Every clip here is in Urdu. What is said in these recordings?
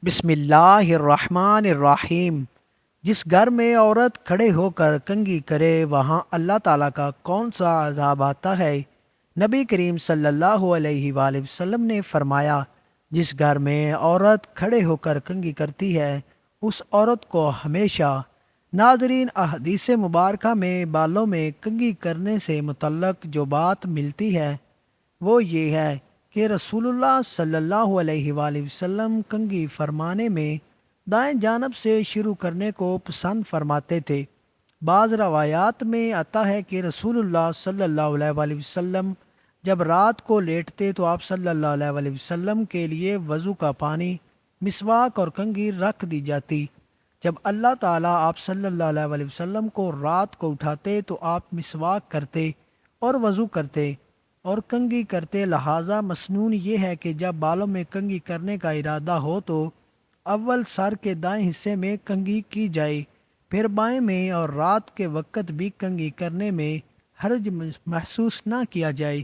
بسم اللہ الرحمن الرحیم۔ جس گھر میں عورت کھڑے ہو کر کنگھی کرے وہاں اللہ تعالیٰ کا کون سا عذاب آتا ہے؟ نبی کریم صلی اللہ علیہ وآلہ وسلم نے فرمایا، جس گھر میں عورت کھڑے ہو کر کنگھی کرتی ہے اس عورت کو ہمیشہ۔ ناظرین، احادیث مبارکہ میں بالوں میں کنگھی کرنے سے متعلق جو بات ملتی ہے وہ یہ ہے کہ رسول اللہ صلی اللہ علیہ وآلہ وسلم کنگھی فرمانے میں دائیں جانب سے شروع کرنے کو پسند فرماتے تھے۔ بعض روایات میں آتا ہے کہ رسول اللہ صلی اللہ علیہ وآلہ وسلم جب رات کو لیٹتے تو آپ صلی اللہ علیہ وآلہ وسلم کے لیے وضو کا پانی، مسواک اور کنگھی رکھ دی جاتی۔ جب اللہ تعالیٰ آپ صلی اللہ علیہ وآلہ وسلم کو رات کو اٹھاتے تو آپ مسواک کرتے اور وضو کرتے اور کنگھی کرتے۔ لہٰذا مسنون یہ ہے کہ جب بالوں میں کنگھی کرنے کا ارادہ ہو تو اول سر کے دائیں حصے میں کنگھی کی جائے، پھر بائیں میں، اور رات کے وقت بھی کنگھی کرنے میں حرج محسوس نہ کیا جائے۔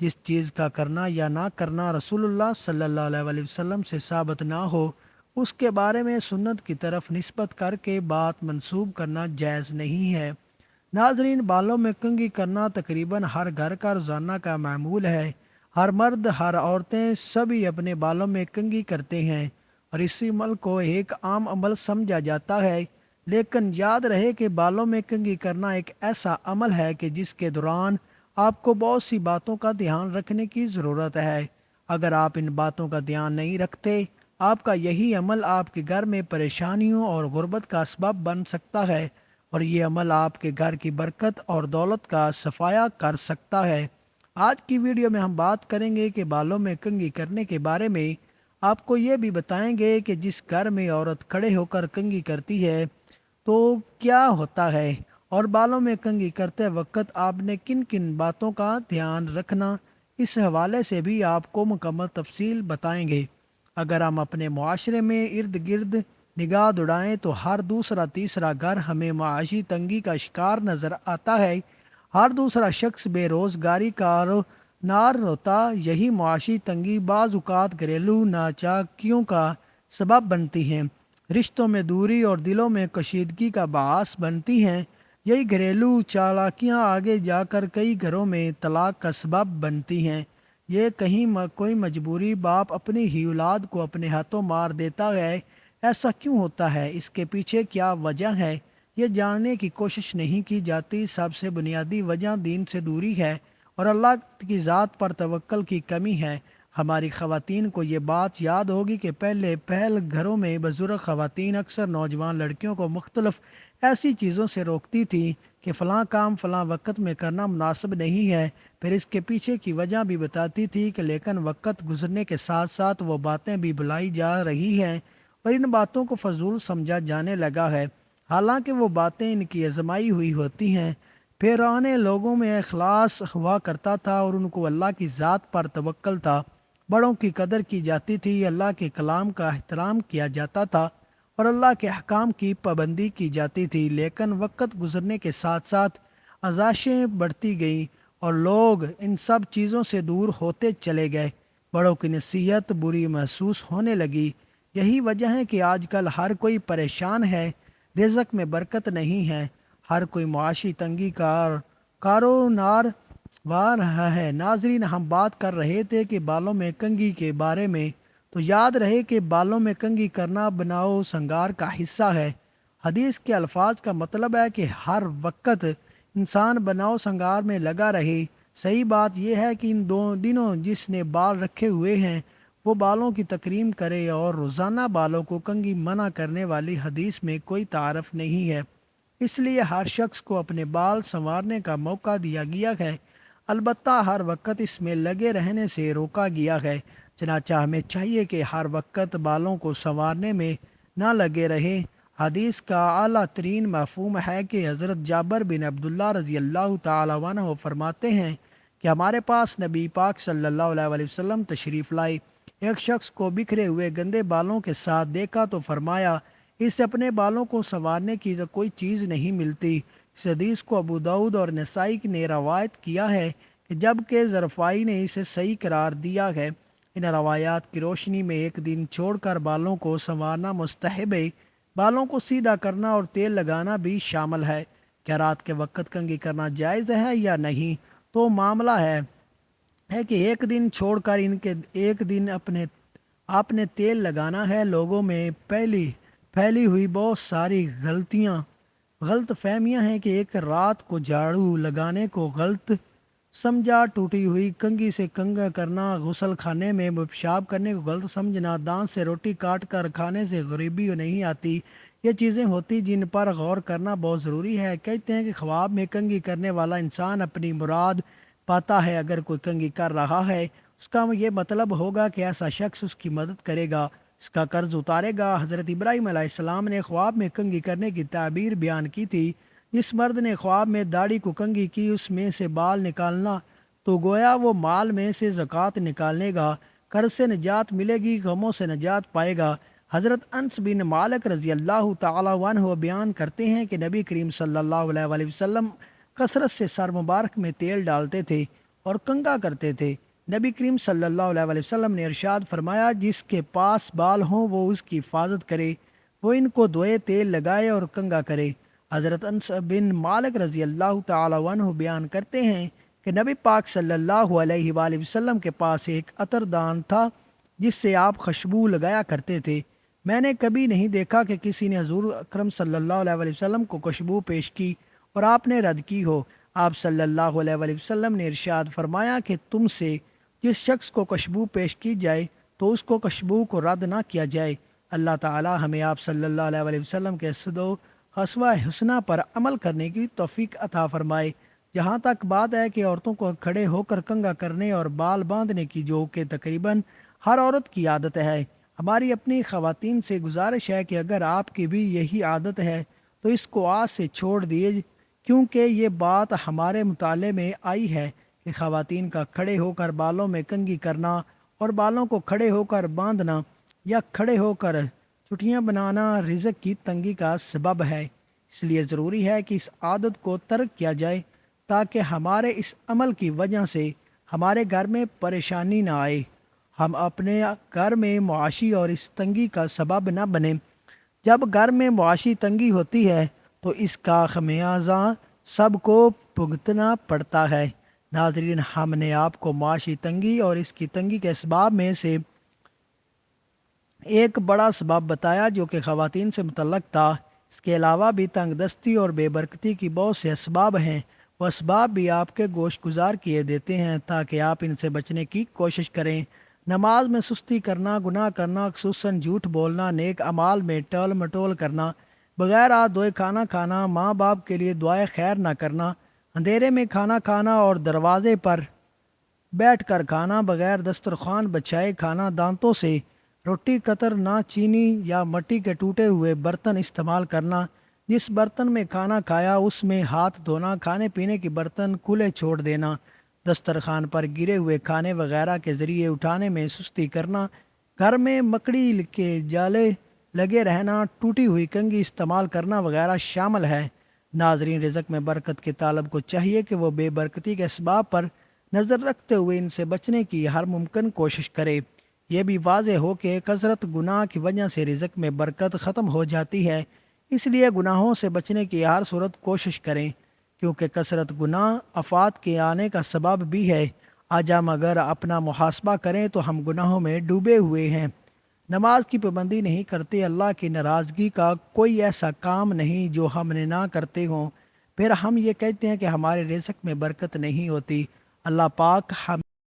جس چیز کا کرنا یا نہ کرنا رسول اللہ صلی اللہ علیہ وآلہ وسلم سے ثابت نہ ہو اس کے بارے میں سنت کی طرف نسبت کر کے بات منسوب کرنا جائز نہیں ہے۔ ناظرین، بالوں میں کنگھی کرنا تقریباً ہر گھر کا روزانہ کا معمول ہے۔ ہر مرد، ہر عورتیں سبھی اپنے بالوں میں کنگھی کرتے ہیں اور اسی عمل کو ایک عام عمل سمجھا جاتا ہے۔ لیکن یاد رہے کہ بالوں میں کنگھی کرنا ایک ایسا عمل ہے کہ جس کے دوران آپ کو بہت سی باتوں کا دھیان رکھنے کی ضرورت ہے۔ اگر آپ ان باتوں کا دھیان نہیں رکھتے، آپ کا یہی عمل آپ کے گھر میں پریشانیوں اور غربت کا سبب بن سکتا ہے، اور یہ عمل آپ کے گھر کی برکت اور دولت کا صفایا کر سکتا ہے۔ آج کی ویڈیو میں ہم بات کریں گے کہ بالوں میں کنگھی کرنے کے بارے میں۔ آپ کو یہ بھی بتائیں گے کہ جس گھر میں عورت کھڑے ہو کر کنگھی کرتی ہے تو کیا ہوتا ہے، اور بالوں میں کنگھی کرتے وقت آپ نے کن کن باتوں کا دھیان رکھنا، اس حوالے سے بھی آپ کو مکمل تفصیل بتائیں گے۔ اگر ہم اپنے معاشرے میں ارد گرد نگاہ دوڑائیں تو ہر دوسرا تیسرا گھر ہمیں معاشی تنگی کا شکار نظر آتا ہے۔ ہر دوسرا شخص بے روزگاری کا نار ہوتا۔ یہی معاشی تنگی بعض اوقات گھریلو ناچاکیوں کا سبب بنتی ہیں، رشتوں میں دوری اور دلوں میں کشیدگی کا باعث بنتی ہیں۔ یہی گھریلو چالاکیاں آگے جا کر کئی گھروں میں طلاق کا سبب بنتی ہیں۔ یہ کہیں کوئی مجبوری باپ اپنی ہی اولاد کو اپنے ہاتھوں مار دیتا ہے۔ ایسا کیوں ہوتا ہے؟ اس کے پیچھے کیا وجہ ہے؟ یہ جاننے کی کوشش نہیں کی جاتی۔ سب سے بنیادی وجہ دین سے دوری ہے اور اللہ کی ذات پر توکل کی کمی ہے۔ ہماری خواتین کو یہ بات یاد ہوگی کہ پہل گھروں میں بزرگ خواتین اکثر نوجوان لڑکیوں کو مختلف ایسی چیزوں سے روکتی تھیں کہ فلاں کام فلاں وقت میں کرنا مناسب نہیں ہے، پھر اس کے پیچھے کی وجہ بھی بتاتی تھی کہ لیکن وقت گزرنے کے ساتھ ساتھ وہ باتیں بھی بھلائی جا رہی ہیں اور ان باتوں کو فضول سمجھا جانے لگا ہے، حالانکہ وہ باتیں ان کی آزمائی ہوئی ہوتی ہیں۔ پھر آنے لوگوں میں اخلاص ہوا کرتا تھا اور ان کو اللہ کی ذات پر توکل تھا۔ بڑوں کی قدر کی جاتی تھی، اللہ کے کلام کا احترام کیا جاتا تھا اور اللہ کے احکام کی پابندی کی جاتی تھی۔ لیکن وقت گزرنے کے ساتھ ساتھ آزائشیں بڑھتی گئیں اور لوگ ان سب چیزوں سے دور ہوتے چلے گئے۔ بڑوں کی نصیحت بری محسوس ہونے لگی۔ یہی وجہ ہے کہ آج کل ہر کوئی پریشان ہے، رزق میں برکت نہیں ہے، ہر کوئی معاشی تنگی کا کارونار وا رہا ہے۔ ناظرین، ہم بات کر رہے تھے کہ بالوں میں کنگھی کے بارے میں، تو یاد رہے کہ بالوں میں کنگھی کرنا بناؤ سنگار کا حصہ ہے۔ حدیث کے الفاظ کا مطلب ہے کہ ہر وقت انسان بناؤ سنگار میں لگا رہے۔ صحیح بات یہ ہے کہ ان دنوں جس نے بال رکھے ہوئے ہیں وہ بالوں کی تکریم کرے، اور روزانہ بالوں کو کنگھی منع کرنے والی حدیث میں کوئی تعارف نہیں ہے۔ اس لیے ہر شخص کو اپنے بال سنوارنے کا موقع دیا گیا ہے، البتہ ہر وقت اس میں لگے رہنے سے روکا گیا ہے۔ چنانچہ ہمیں چاہیے کہ ہر وقت بالوں کو سنوارنے میں نہ لگے رہیں۔ حدیث کا اعلیٰ ترین مفہوم ہے کہ حضرت جابر بن عبداللہ رضی اللہ تعالیٰ عنہ فرماتے ہیں کہ ہمارے پاس نبی پاک صلی اللہ علیہ وآلہ وسلم تشریف لائے۔ ایک شخص کو بکھرے ہوئے گندے بالوں کے ساتھ دیکھا تو فرمایا، اس سے اپنے بالوں کو سنوارنے کی تو کوئی چیز نہیں ملتی۔ اس حدیث کو ابو داؤد اور نسائی نے روایت کیا ہے کہ جب کہ ظرفائی نے اسے صحیح قرار دیا ہے۔ ان روایات کی روشنی میں ایک دن چھوڑ کر بالوں کو سنوارنا مستحب ہے، بالوں کو سیدھا کرنا اور تیل لگانا بھی شامل ہے۔ کیا رات کے وقت کنگھی کرنا جائز ہے یا نہیں؟ تو معاملہ ہے کہ ایک دن چھوڑ کر ان کے ایک دن آپ نے تیل لگانا ہے۔ لوگوں میں پھیلی ہوئی بہت ساری غلط فہمیاں ہیں کہ ایک رات کو جھاڑو لگانے کو غلط سمجھا، ٹوٹی ہوئی کنگھی سے کنگھا کرنا، غسل خانے میں پیشاب کرنے کو غلط سمجھنا، دانت سے روٹی کاٹ کر کھانے سے غریبی نہیں آتی، یہ چیزیں ہوتی جن پر غور کرنا بہت ضروری ہے۔ کہتے ہیں کہ خواب میں کنگھی کرنے والا انسان اپنی مراد پاتا ہے۔ اگر کوئی کنگھی کر رہا ہے اس کا یہ مطلب ہوگا کہ ایسا شخص اس کی مدد کرے گا، اس کا قرض اتارے گا۔ حضرت ابراہیم علیہ السلام نے خواب میں کنگھی کرنے کی تعبیر بیان کی تھی۔ جس مرد نے خواب میں داڑھی کو کنگھی کی، اس میں سے بال نکالنا، تو گویا وہ مال میں سے زکوٰۃ نکالنے گا، قرض سے نجات ملے گی، غموں سے نجات پائے گا۔ حضرت انس بن مالک رضی اللہ تعالیٰ عنہ بیان کرتے ہیں کہ نبی کریم صلی اللہ علیہ وآلہ وسلم کثرت سے سر مبارک میں تیل ڈالتے تھے اور کنگھا کرتے تھے۔ نبی کریم صلی اللہ علیہ وآلہ وسلم نے ارشاد فرمایا، جس کے پاس بال ہوں وہ اس کی حفاظت کرے، وہ ان کو دھوئے، تیل لگائے اور کنگھا کرے۔ حضرت انس بن مالک رضی اللہ تعالیٰ عنہ بیان کرتے ہیں کہ نبی پاک صلی اللہ علیہ وآلہ وسلم کے پاس ایک عطر دان تھا جس سے آپ خوشبو لگایا کرتے تھے۔ میں نے کبھی نہیں دیکھا کہ کسی نے حضور اکرم صلی اللہ علیہ وآلہ وسلم کو خوشبو پیش کی اور آپ نے رد کی ہو۔ آپ صلی اللہ علیہ وآلہ وسلم نے ارشاد فرمایا کہ تم سے جس شخص کو خوشبو پیش کی جائے تو اس کو خوشبو کو رد نہ کیا جائے۔ اللہ تعالی ہمیں آپ صلی اللہ علیہ وآلہ وسلم کے صدو اسوہ حسنہ پر عمل کرنے کی توفیق عطا فرمائے۔ جہاں تک بات ہے کہ عورتوں کو کھڑے ہو کر کنگھا کرنے اور بال باندھنے کی، جو کہ تقریباً ہر عورت کی عادت ہے، ہماری اپنی خواتین سے گزارش ہے کہ اگر آپ کی بھی یہی عادت ہے تو اس کو آج سے چھوڑ دیجیے، کیونکہ یہ بات ہمارے مطالعے میں آئی ہے کہ خواتین کا کھڑے ہو کر بالوں میں کنگھی کرنا اور بالوں کو کھڑے ہو کر باندھنا یا کھڑے ہو کر چھٹیاں بنانا رزق کی تنگی کا سبب ہے۔ اس لیے ضروری ہے کہ اس عادت کو ترک کیا جائے تاکہ ہمارے اس عمل کی وجہ سے ہمارے گھر میں پریشانی نہ آئے، ہم اپنے گھر میں معاشی اور اس تنگی کا سبب نہ بنیں۔ جب گھر میں معاشی تنگی ہوتی ہے تو اس کا خمیازہ سب کو بھگتنا پڑتا ہے۔ ناظرین، ہم نے آپ کو معاشی تنگی اور اس کی تنگی کے اسباب میں سے ایک بڑا سبب بتایا جو کہ خواتین سے متعلق تھا۔ اس کے علاوہ بھی تنگ دستی اور بے برکتی کی بہت سے اسباب ہیں، وہ اسباب بھی آپ کے گوش گزار کیے دیتے ہیں تاکہ آپ ان سے بچنے کی کوشش کریں۔ نماز میں سستی کرنا، گناہ کرنا، خصوصاً جھوٹ بولنا، نیک اعمال میں ٹول مٹول کرنا، بغیر ہاتھ دھوئے کھانا کھانا، ماں باپ کے لیے دعائے خیر نہ کرنا، اندھیرے میں کھانا کھانا اور دروازے پر بیٹھ کر کھانا، بغیر دسترخوان بچھائے کھانا، دانتوں سے روٹی قطر نہ، چینی یا مٹی کے ٹوٹے ہوئے برتن استعمال کرنا، جس برتن میں کھانا کھایا اس میں ہاتھ دھونا، کھانے پینے کے برتن کھلے چھوڑ دینا، دسترخوان پر گرے ہوئے کھانے وغیرہ کے ذریعے اٹھانے میں سستی کرنا، گھر میں مکڑی کے جالے لگے رہنا، ٹوٹی ہوئی کنگھی استعمال کرنا وغیرہ شامل ہے۔ ناظرین، رزق میں برکت کے طالب کو چاہیے کہ وہ بے برکتی کے اسباب پر نظر رکھتے ہوئے ان سے بچنے کی ہر ممکن کوشش کرے۔ یہ بھی واضح ہو کہ کثرت گناہ کی وجہ سے رزق میں برکت ختم ہو جاتی ہے، اس لیے گناہوں سے بچنے کی ہر صورت کوشش کریں، کیونکہ کثرت گناہ آفات کے آنے کا سبب بھی ہے۔ آج ہم اگر اپنا محاسبہ کریں تو ہم گناہوں میں ڈوبے ہوئے ہیں، نماز کی پابندی نہیں کرتے، اللہ کی ناراضگی کا کوئی ایسا کام نہیں جو ہم نے نہ کرتے ہوں، پھر ہم یہ کہتے ہیں کہ ہمارے رزق میں برکت نہیں ہوتی۔ اللہ پاک ہم